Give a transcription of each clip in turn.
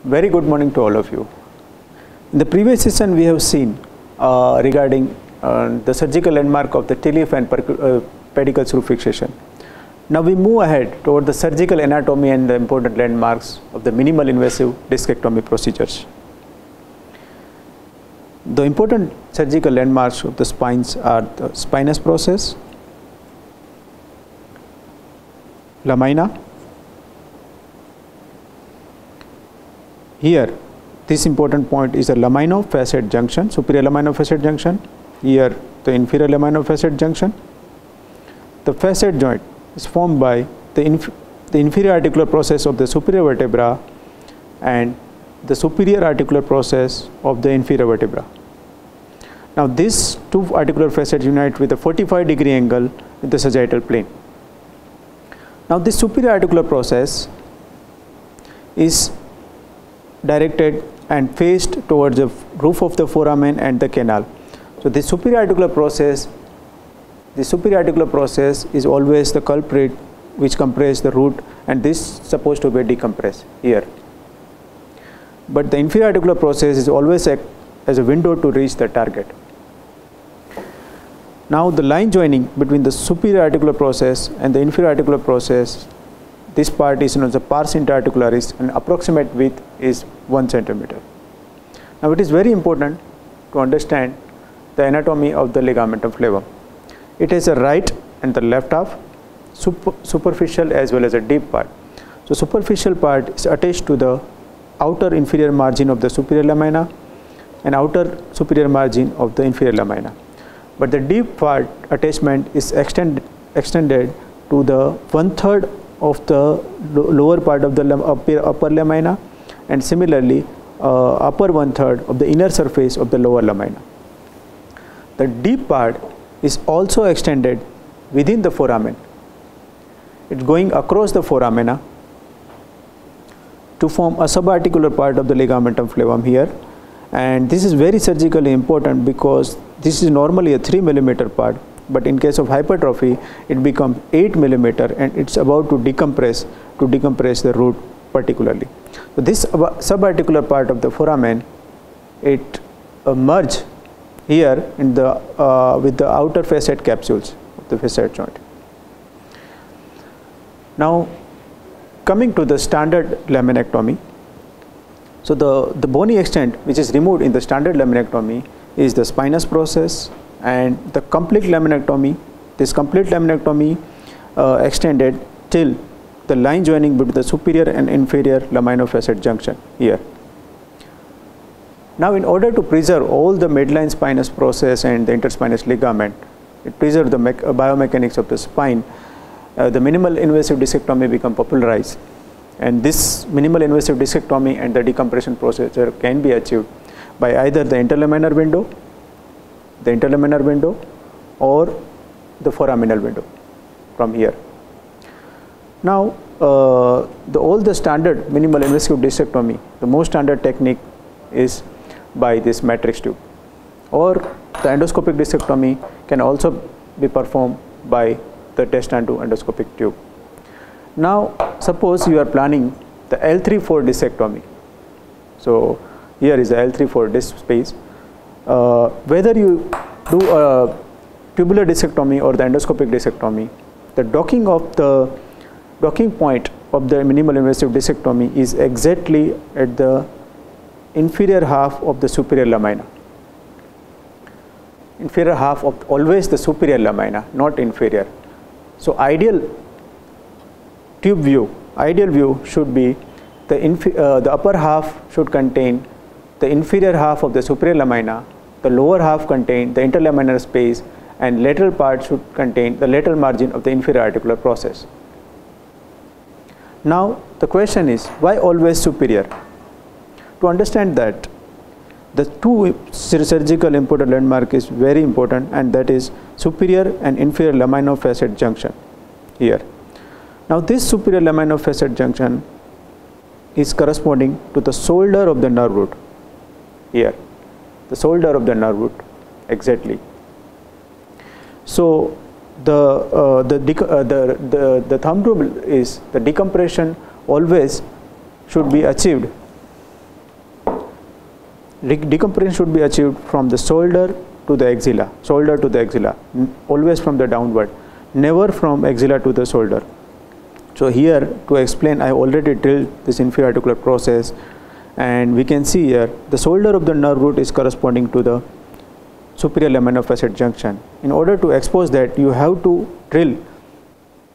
Very good morning to all of you. In the previous session we have seen regarding the surgical landmark of the TLIF and pedicle screw fixation. Now we move ahead toward the surgical anatomy and the important landmarks of the minimal invasive discectomy procedures. The important surgical landmarks of the spines are the spinous process, lamina. Here, this important point is a laminofasciate junction, superior laminofasciate junction. Here, the inferior laminofasciate junction. The facet joint is formed by the inferior articular process of the superior vertebra and the superior articular process of the inferior vertebra. Now, these two articular facets unite with a 45-degree angle with the sagittal plane. Now, this superior articular process is directed and faced towards the roof of the foramen and the canal. So, the superior articular process is always the culprit which compresses the root, and this is supposed to be decompressed here. But the inferior articular process is always act as a window to reach the target. Now, the line joining between the superior articular process and the inferior articular process, this part is known as the Parse interarticularis, and approximate width is 1 centimeter. Now, it is very important to understand the anatomy of the ligamentum flavum. It has a right and the left half, superficial as well as a deep part. So, superficial part is attached to the outer inferior margin of the superior lamina and outer superior margin of the inferior lamina. But the deep part attachment is extended to the 1/3 of the lower part of the upper lamina, and similarly upper 1/3 of the inner surface of the lower lamina. The deep part is also extended within the foramen. It's going across the foramina to form a subarticular part of the ligamentum flavum here, and this is very surgically important because this is normally a 3 millimeter part, but in case of hypertrophy it becomes 8 millimeter and it's about to decompress the root particularly. So, this subarticular part of the foramen, it merge here in the with the outer facet capsules of the facet joint. Now, coming to the standard laminectomy. So, the bony extent which is removed in the standard laminectomy is the spinous process, and the complete laminectomy, this complete laminectomy extended till the line joining between the superior and inferior laminofasciate junction here. Now, in order to preserve all the midline spinous process and the interspinous ligament, it preserves the biomechanics of the spine, the minimal invasive discectomy become popularized, and this minimal invasive discectomy and the decompression procedure can be achieved by either the interlaminar window, or the foraminal window from here. Now, all the standard minimal invasive discectomy, the most standard technique is by this matrix tube, or the endoscopic discectomy can also be performed by the test-and-do endoscopic tube. Now, suppose you are planning the L3-4 discectomy. So, here is the L3-4 disc space. Whether you do a tubular discectomy or the endoscopic discectomy, the docking point of the minimal invasive discectomy is exactly at the inferior half of the superior lamina. Inferior half of always the superior lamina, not inferior. So, ideal view should be the upper half should contain the inferior half of the superior lamina, the lower half contain the interlaminar space, and lateral part should contain the lateral margin of the inferior articular process. Now, the question is, why always superior? To understand that, the two surgical important landmark is very important, and that is superior and inferior laminofasciate junction here. Now, this superior laminofasciate junction is corresponding to the shoulder of the nerve root here, the shoulder of the nerve root exactly. So, the thumb rule is the decompression always should be achieved decompression should be achieved from the shoulder to the axilla, always from the downward, never from axilla to the shoulder. So here, to explain, I have already drilled this inferior articular process, and we can see here the shoulder of the nerve root is corresponding to the superior laminophyseal junction. In order to expose that, you have to drill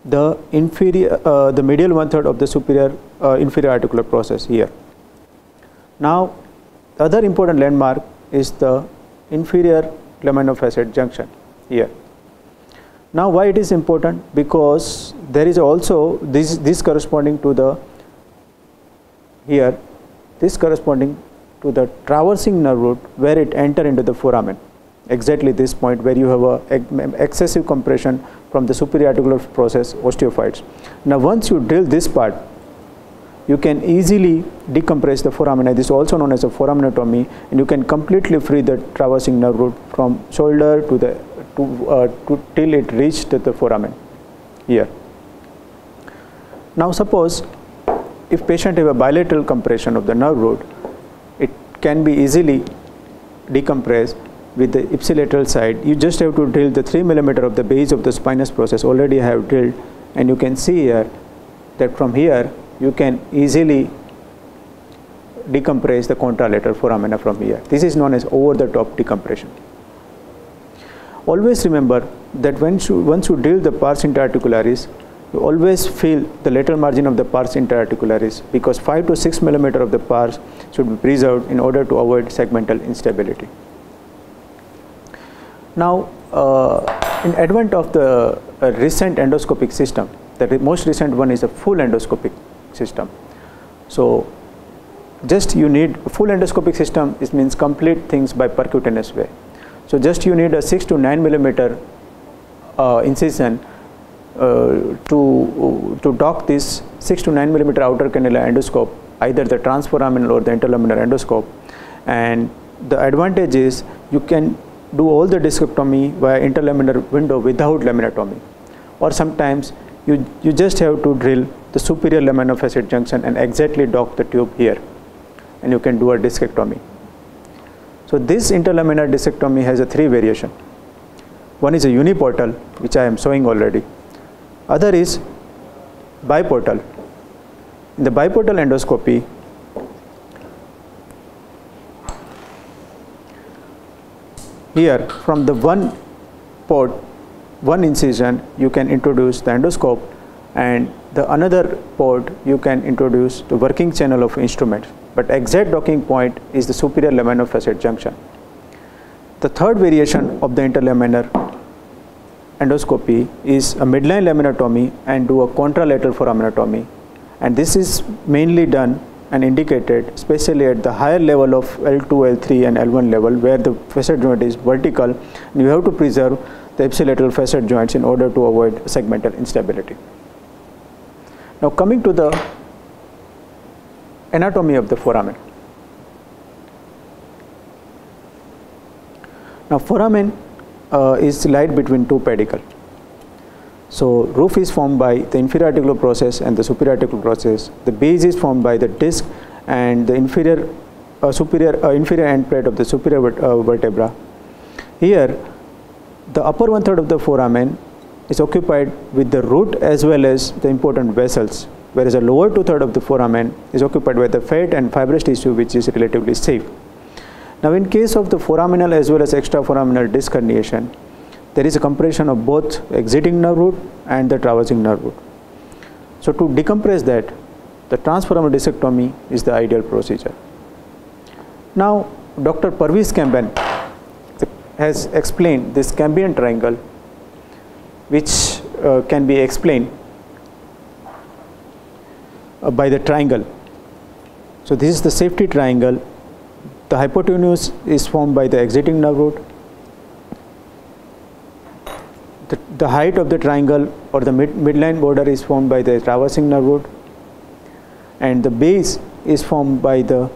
the medial 1/3 of the superior inferior articular process here. Now, the other important landmark is the inferior laminophyseal junction here. Now, why it is important? Because there is also this corresponding to the this corresponding to the traversing nerve root where it enter into the foramen. Exactly this point where you have a excessive compression from the superior articular process osteophytes. Now, once you drill this part, you can easily decompress the foramina. This is also known as a foraminectomy, and you can completely free the traversing nerve root from shoulder to till it reached the foramen here. Now, suppose if patient have a bilateral compression of the nerve root, it can be easily decompressed with the ipsilateral side. You just have to drill the 3 mm of the base of the spinous process. Already I have drilled, and you can see here that from here you can easily decompress the contralateral foramina from here. This is known as over the top decompression. Always remember that once you drill the pars interarticularis, you always feel the lateral margin of the pars interarticularis, because 5 to 6 mm of the pars should be preserved in order to avoid segmental instability. Now, in advent of the recent endoscopic system, the most recent one is a full endoscopic system. So, just you need a full endoscopic system. It means complete things by percutaneous way. So, just you need a 6 to 9 mm incision to dock this 6 to 9 mm outer cannular endoscope, either the transforaminal or the interlaminar endoscope. And the advantage is you can do all the discectomy via interlaminar window without laminectomy, or sometimes you just have to drill the superior laminophyseal junction and exactly dock the tube here, and you can do a discectomy. So this interlaminar discectomy has a 3 variation. One is a uniportal, which I am showing already. Other is biportal. In the biportal endoscopy, here from the one port, one incision, you can introduce the endoscope, and the another port you can introduce the working channel of instrument, but exact docking point is the superior laminophyseal junction. The third variation of the interlaminar endoscopy is a midline laminectomy and do a contralateral foraminectomy, and this is mainly done and indicated especially at the higher level of L2, L3 and L1 level, where the facet joint is vertical and you have to preserve the ipsilateral facet joints in order to avoid segmental instability. Now, coming to the anatomy of the foramen. Now, foramen is lied between 2 pedicles. So, roof is formed by the inferior articular process and the superior articular process. The base is formed by the disc and the inferior end plate of the superior vertebra. Here, the upper 1/3 of the foramen is occupied with the root as well as the important vessels, whereas the lower 2/3 of the foramen is occupied by the fat and fibrous tissue, which is relatively safe. Now, in case of the foraminal as well as extraforaminal disc herniation, there is a compression of both exiting nerve root and the traversing nerve root. So, to decompress that, the transforaminal discectomy is the ideal procedure. Now, Dr. Parse has explained this Cambrian triangle, which can be explained by the triangle. So, this is the safety triangle. The hypotenuse is formed by the exiting nerve root. The height of the triangle or the midline border is formed by the traversing nerve root, and the base is formed by the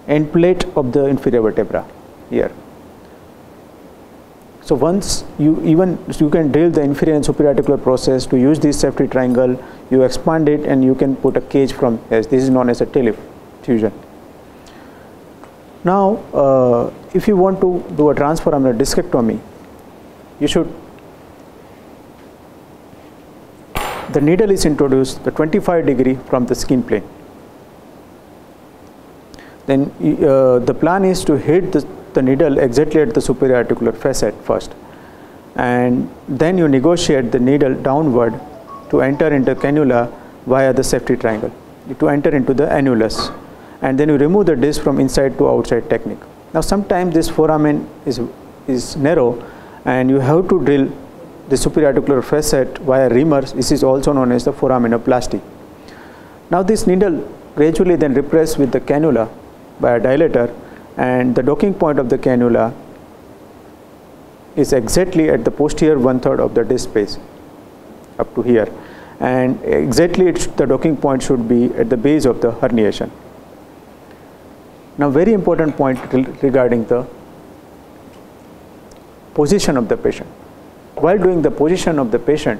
end plate of the inferior vertebra here. So, once you can drill the inferior and superior articular process to use this safety triangle, you expand it and you can put a cage from here. This is known as a TLIF fusion. Now, if you want to do a transforaminal discectomy, the needle is introduced the 25° from the skin plane. Then the plan is to hit the needle exactly at the superior articular facet first, and then you negotiate the needle downward to enter into cannula via the safety triangle, to enter into the annulus, and then you remove the disc from inside to outside technique. Now sometimes this foramen is narrow and you have to drill the superior articular facet via reamers. This is also known as the foraminoplasty. Now this needle gradually then repressed with the cannula by a dilator, and the docking point of the cannula is exactly at the posterior 1/3 of the disc space up to here, and exactly the docking point should be at the base of the herniation. Now very important point regarding the position of the patient. While doing the position of the patient,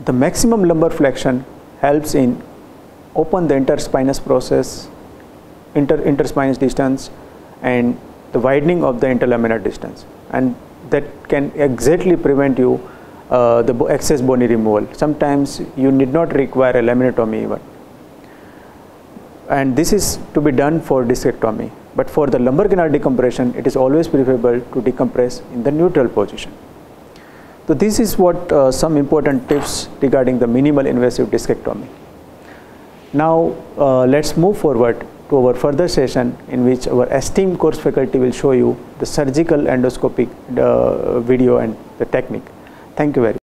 the maximum lumbar flexion helps in open the interspinous process, interspinous distance, and the widening of the interlaminar distance, and that can exactly prevent you the excess bony removal. Sometimes you need not require a laminectomy even, and this is to be done for discectomy. But for the lumbar canal decompression, it is always preferable to decompress in the neutral position. So this is what some important tips regarding the minimal invasive discectomy. Now let's move forward to our further session, in which our esteemed course faculty will show you the surgical endoscopic video and the technique. Thank you very much.